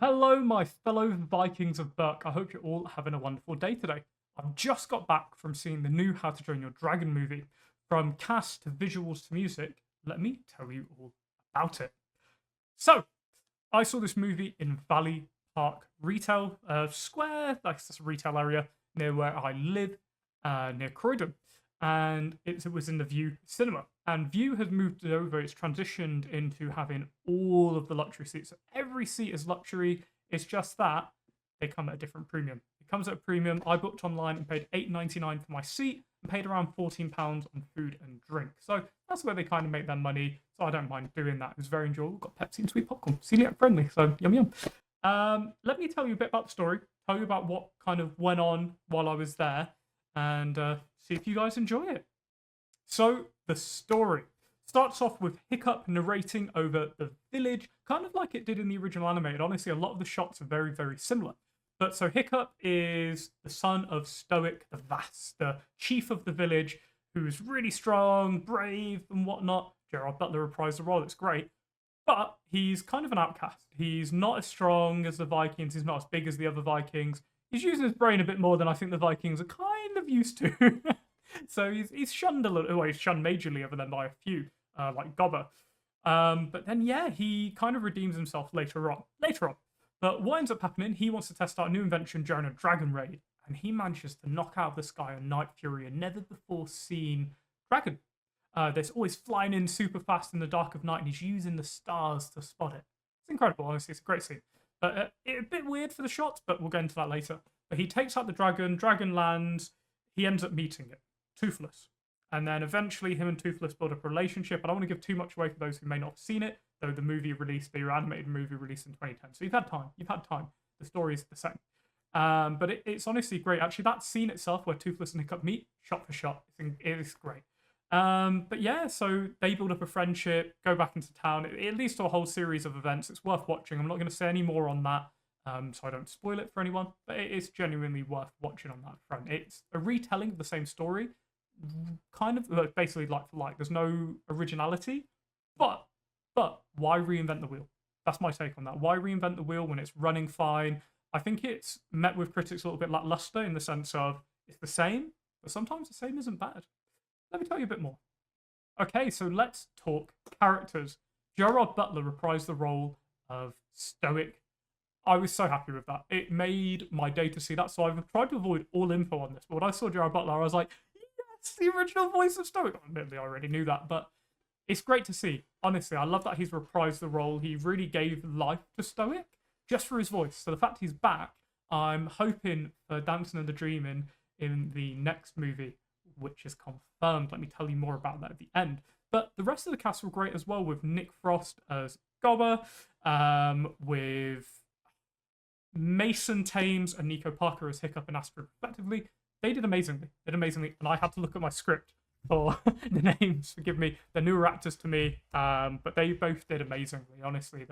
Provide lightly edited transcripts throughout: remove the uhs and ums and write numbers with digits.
Hello, my fellow Vikings of Birk. I hope you're all having a wonderful day today. I've just got back from seeing the new How to Train Your Dragon movie. From cast to visuals to music, let me tell you all about it. So, I saw this movie in Valley Park Retail Square, that's this retail area near where I live, near Croydon. And it was in the View cinema. And View has moved over, it's transitioned into having all of the luxury seats. So every seat is luxury. It's just that they come at a different premium. It comes at a premium. I booked online and paid $8.99 for my seat and paid around £14 on food and drink. So that's where they kind of make their money. So I don't mind doing that. It was very enjoyable. Got Pepsi and sweet popcorn. Celiac friendly. So yum yum. Let me tell you a bit about the story. Tell you about what kind of went on while I was there, and see if you guys enjoy it. So the story starts off with Hiccup narrating over the village, kind of like it did in the original animated. Honestly, a lot of the shots are very, very similar. But so Hiccup is the son of Stoic the Vast, the chief of the village, who's really strong, brave, and whatnot. Gerard Butler reprised the role. It's great. But he's kind of an outcast. He's not as strong as the Vikings. He's not as big as the other Vikings. He's using his brain a bit more than I think the Vikings are kind of used to. So he's shunned a little. Well, he's shunned majorly other than by a few, like Gobber. But then, yeah, he kind of redeems himself later on. But what ends up happening, he wants to test out a new invention during a dragon raid. And he manages to knock out of the sky a Night Fury, a never before seen dragon. That's always flying in super fast in the dark of night, and he's using the stars to spot it. It's incredible, honestly. It's a great scene. But a bit weird for the shots, but we'll get into that later. But he takes out the dragon, dragon lands, he ends up meeting it, Toothless. And then eventually him and Toothless build up a relationship. I don't want to give too much away for those who may not have seen it, though the animated movie released in 2010. So you've had time. The story is the same. But it's honestly great. Actually, that scene itself where Toothless and Hiccup meet, shot for shot, it's great. But yeah, so they build up a friendship, go back into town. It leads to a whole series of events. It's worth watching. I'm not going to say any more on that, so I don't spoil it for anyone. But it is genuinely worth watching on that front. It's a retelling of the same story, kind of basically like for like. There's no originality, but why reinvent the wheel? That's my take on that. Why reinvent the wheel when it's running fine? I think it's met with critics a little bit lackluster in the sense of it's the same, but sometimes the same isn't bad. Let me tell you a bit more. Okay, so let's talk characters. Gerard Butler reprised the role of Stoic. I was so happy with that. It made my day to see that. So I've tried to avoid all info on this. But when I saw Gerard Butler, I was like, yes, the original voice of Stoic. Admittedly, I already knew that, but it's great to see. Honestly, I love that he's reprised the role. He really gave life to Stoic just for his voice. So the fact he's back, I'm hoping for Dancing and the Dream in the next movie, which is confirmed. Let me tell you more about that at the end. But the rest of the cast were great as well, with Nick Frost as Gobber, with Mason Thames and Nico Parker as Hiccup and Astrid, respectively. They did amazingly. And I had to look at my script for the names. Forgive me. They're newer actors to me, but they both did amazingly, honestly.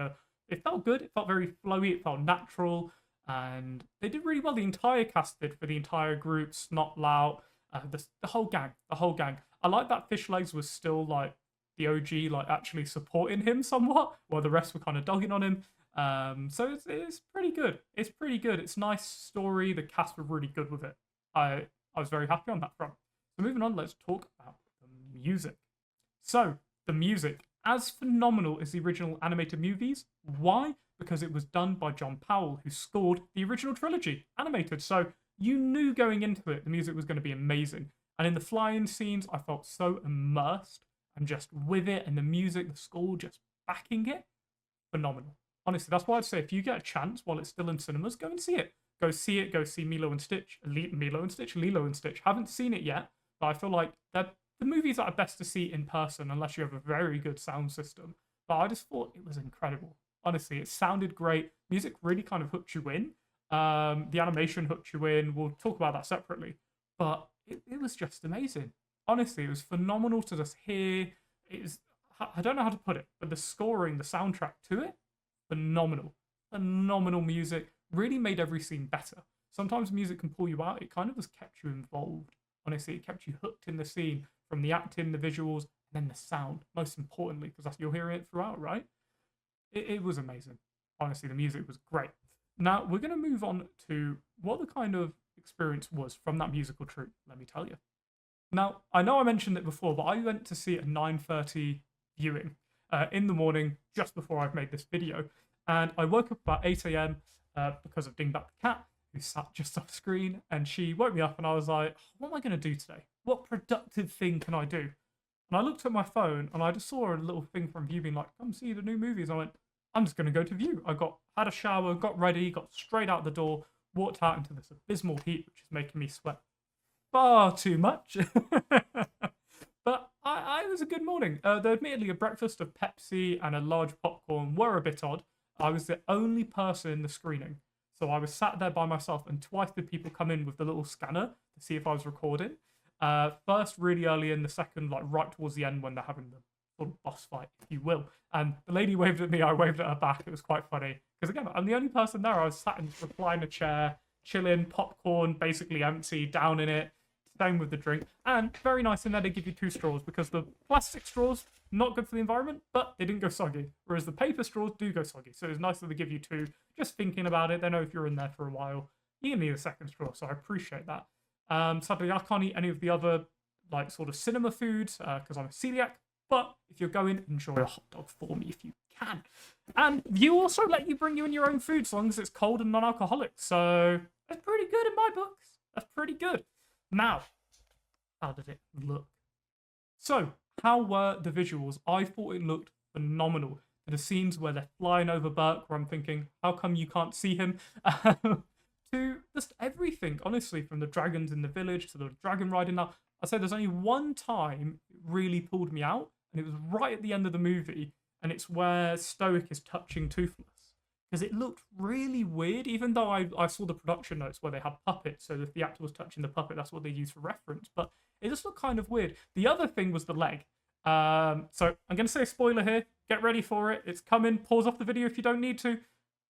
It felt good. It felt very flowy. It felt natural. And they did really well. The entire cast did for the entire group. Snot Lout, the whole gang. I like that Fish Legs was still like the OG, like actually supporting him somewhat, while the rest were kind of dogging on him. So it's pretty good. It's a nice story. The cast were really good with it. I was very happy on that front. So moving on, let's talk about the music. So the music, as phenomenal as the original animated movies. Why? Because it was done by John Powell, who scored the original trilogy animated. So you knew going into it the music was going to be amazing. And in the flying scenes, I felt so immersed and just with it, and the music, the score just backing it. Phenomenal. Honestly, that's why I'd say if you get a chance while it's still in cinemas, go and see it. Go see it. Go see Lilo and Stitch. Haven't seen it yet, but I feel like they're the movies that are best to see in person unless you have a very good sound system. But I just thought it was incredible. Honestly, it sounded great. Music really kind of hooked you in. The animation hooked you in. We'll talk about that separately. But it was just amazing. Honestly, it was phenomenal to just hear. I don't know how to put it, but the scoring, the soundtrack to it, phenomenal. Phenomenal music. Really made every scene better. Sometimes music can pull you out. It kind of just kept you involved. Honestly, it kept you hooked in the scene from the acting, the visuals, and then the sound, most importantly, because you're hearing it throughout, right? It was amazing. Honestly, the music was great. Now, we're going to move on to what the kind of experience was from that musical troupe, let me tell you. Now, I know I mentioned it before, but I went to see a 9:30 viewing in the morning, just before I've made this video. And I woke up about 8 a.m. Because of Dingbat the cat, who sat just off screen. And she woke me up, and I was like, what am I going to do today? What productive thing can I do? And I looked at my phone, and I just saw a little thing from View being like, come see the new movies. I went, I'm just going to go to View. Had a shower, got ready, got straight out the door, walked out into this abysmal heat, which is making me sweat far too much. But I was a good morning. Though admittedly, a breakfast of Pepsi and a large popcorn were a bit odd. I was the only person in the screening. So I was sat there by myself, and twice did people come in with the little scanner to see if I was recording. First really early in, the second like right towards the end when they're having the sort of boss fight, if you will. And the lady waved at me, I waved at her back. It was quite funny. Because again, I'm the only person there. I was sat in this recliner chair, chilling, popcorn basically empty, down in it. Same with the drink. And very nice in there, they give you 2 straws, because the plastic straws, not good for the environment, but they didn't go soggy. Whereas the paper straws do go soggy. So it's nice that they give you 2. Just thinking about it, they know if you're in there for a while, you're going to need a second straw. So I appreciate that. Sadly, I can't eat any of the other like sort of cinema foods because I'm a celiac. But if you're going, enjoy a hot dog for me if you can. And you also let you bring you in your own food as long as it's cold and non-alcoholic. So that's pretty good in my books. That's pretty good. Now, how did it look? So, how were the visuals? I thought it looked phenomenal. The scenes where they're flying over Birk, where I'm thinking, how come you can't see him? To just everything, honestly, from the dragons in the village to the dragon riding. Now, I say there's only one time it really pulled me out, and it was right at the end of the movie, and it's where Stoic is touching Toothless. Because it looked really weird, even though I saw the production notes where they had puppets, so if the actor was touching the puppet, that's what they used for reference. But it just looked kind of weird. The other thing was the leg. So I'm going to say a spoiler here. Get ready for it. It's coming. Pause off the video if you don't need to.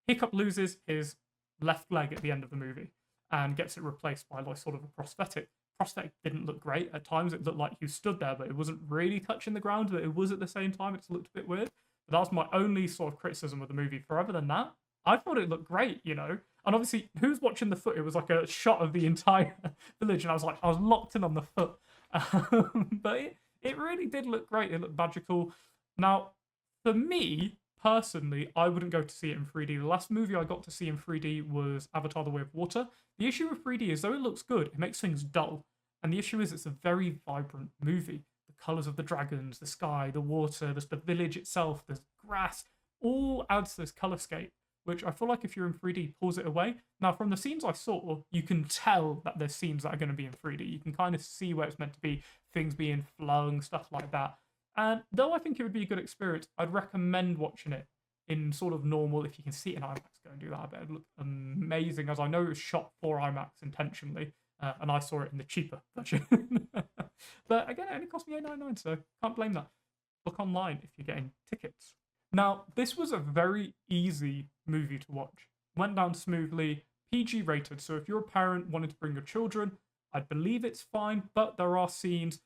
Hiccup loses his left leg at the end of the movie and gets it replaced by like sort of a prosthetic. Prosthetic didn't look great. At times it looked like he stood there, but it wasn't really touching the ground, but it was at the same time. It just looked a bit weird. But that was my only sort of criticism of the movie. For other than that, I thought it looked great, you know. And obviously, who's watching the foot? It was like a shot of the entire village, and I was locked in on the foot. But it really did look great. It looked magical. Now, for me personally, I wouldn't go to see it in 3D. The last movie I got to see in 3D was Avatar: The Way of Water. The issue with 3D is, though it looks good, it makes things dull. And the issue is, it's a very vibrant movie. Colours of the dragons, the sky, the water, the village itself, the grass, all adds to this colorscape, which I feel like if you're in 3D, pulls it away. Now, from the scenes I saw, you can tell that there's scenes that are going to be in 3D. You can kind of see where it's meant to be, things being flowing, stuff like that. And though I think it would be a good experience, I'd recommend watching it in sort of normal. If you can see it in IMAX, go and do that. I bet it'd look amazing, as I know it was shot for IMAX intentionally. And I saw it in the cheaper version. But again, it only cost me $8.99, so can't blame that. Look online if you're getting tickets. Now, this was a very easy movie to watch. Went down smoothly, PG rated, so if you're a parent wanting to bring your children, I believe it's fine, but there are scenes,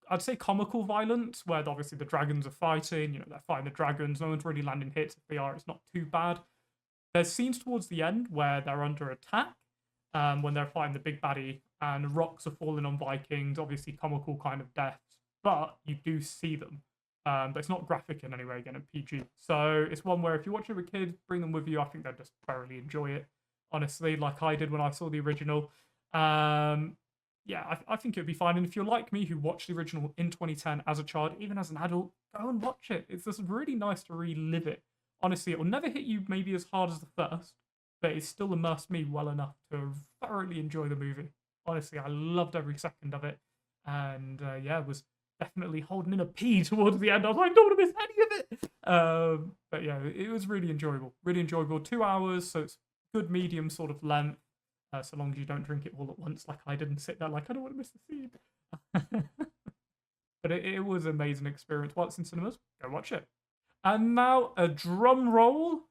I'd say comical violence, where obviously the dragons are fighting, you know, they're fighting the dragons, no one's really landing hits. If they are, it's not too bad. There's scenes towards the end where they're under attack, when they're fighting the big baddie, and rocks are falling on Vikings, obviously comical kind of deaths, but you do see them. But it's not graphic in any way, again, at PG. So it's one where if you're watching it with kids, bring them with you. I think they'll just thoroughly enjoy it, honestly, like I did when I saw the original. Yeah, I think it'd be fine. And if you're like me, who watched the original in 2010 as a child, even as an adult, go and watch it. It's just really nice to relive it. Honestly, it will never hit you maybe as hard as the first, but it still immersed me well enough to thoroughly enjoy the movie. Honestly, I loved every second of it. And yeah, was definitely holding in a pee towards the end. I was like, I don't want to miss any of it. But yeah, it was really enjoyable. Really enjoyable. 2 hours, so it's good medium sort of length. So long as you don't drink it all at once like I did and sit there like, I don't want to miss the scene. But it was an amazing experience. While it's in cinemas, go watch it. And now a drum roll.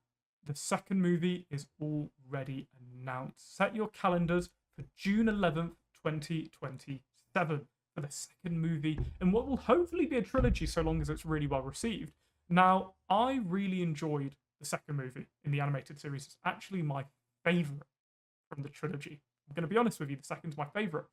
The second movie is already announced. Set your calendars for June 11th, 2027 for the second movie, and what will hopefully be a trilogy so long as it's really well received. Now, I really enjoyed the second movie in the animated series. It's actually my favorite from the trilogy. I'm going to be honest with you, the second's my favorite.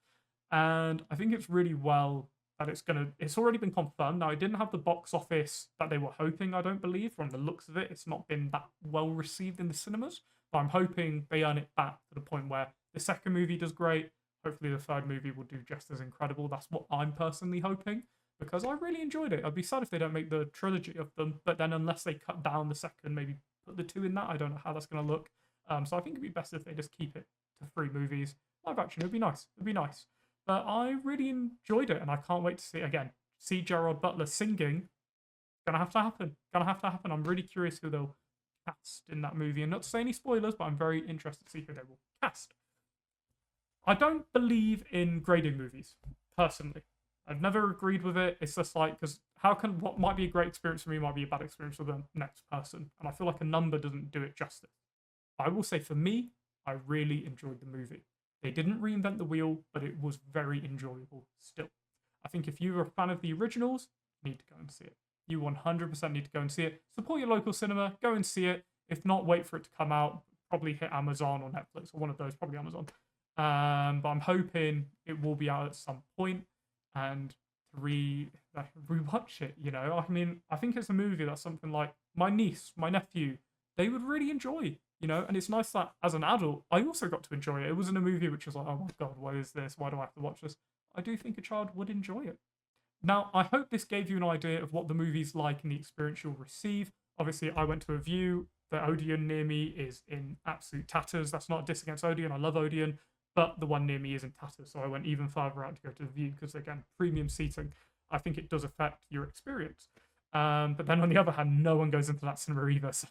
And I think it's really well that it's already been confirmed. Now, it didn't have the box office that they were hoping, I don't believe. From the looks of it, it's not been that well received in the cinemas. But I'm hoping they earn it back to the point where the second movie does great. Hopefully the third movie will do just as incredible. That's what I'm personally hoping, because I really enjoyed it. I'd be sad if they don't make the trilogy of them, but then unless they cut down the second, maybe put the two in that, I don't know how that's going to look. So I think it'd be best if they just keep it to 3 movies. Live action, it'd be nice. It'd be nice. But I really enjoyed it, and I can't wait to see it again. See Gerard Butler singing. Gonna have to happen. Gonna have to happen. I'm really curious who they'll cast in that movie. And not to say any spoilers, but I'm very interested to see who they will cast. I don't believe in grading movies, personally. I've never agreed with it. It's just like, because what might be a great experience for me might be a bad experience for the next person. And I feel like a number doesn't do it justice. I will say for me, I really enjoyed the movie. They didn't reinvent the wheel, but it was very enjoyable still. I think if you're a fan of the originals, you need to go and see it. You 100% need to go and see it. Support your local cinema, go and see it. If not, wait for it to come out. Probably hit Amazon or Netflix or one of those, probably Amazon. But I'm hoping it will be out at some point and to rewatch it, you know? I mean, I think it's a movie that's something like my niece, my nephew, they would really enjoy, you know? And it's nice that as an adult, I also got to enjoy it. It wasn't a movie which was like, oh my God, what is this? Why do I have to watch this? I do think a child would enjoy it. Now, I hope this gave you an idea of what the movie's like and the experience you'll receive. Obviously, I went to a view. The Odeon near me is in absolute tatters. That's not a diss against Odeon. I love Odeon. But the one near me is in tatters, so I went even further out to go to the view because, again, premium seating, I think it does affect your experience. But then on the other hand, no one goes into that cinema either. So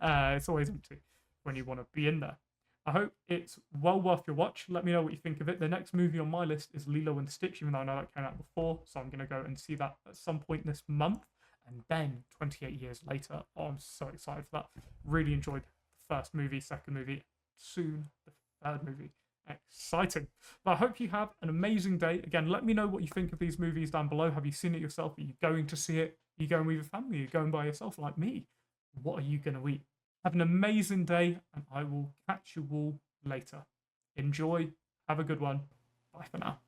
it's always empty when you want to be in there. I hope it's well worth your watch. Let me know what you think of it. The next movie on my list is Lilo and Stitch, even though I know that came out before. So I'm going to go and see that at some point this month. And then 28 years later, oh, I'm so excited for that. Really enjoyed the first movie, second movie, soon the third movie. Exciting. But I hope you have an amazing day. Again, let me know what you think of these movies down below. Have you seen it yourself? Are you going to see it? Are you going with your family? Are you going by yourself like me? What are you going to eat? Have an amazing day, and I will catch you all later. Enjoy. Have a good one. Bye for now.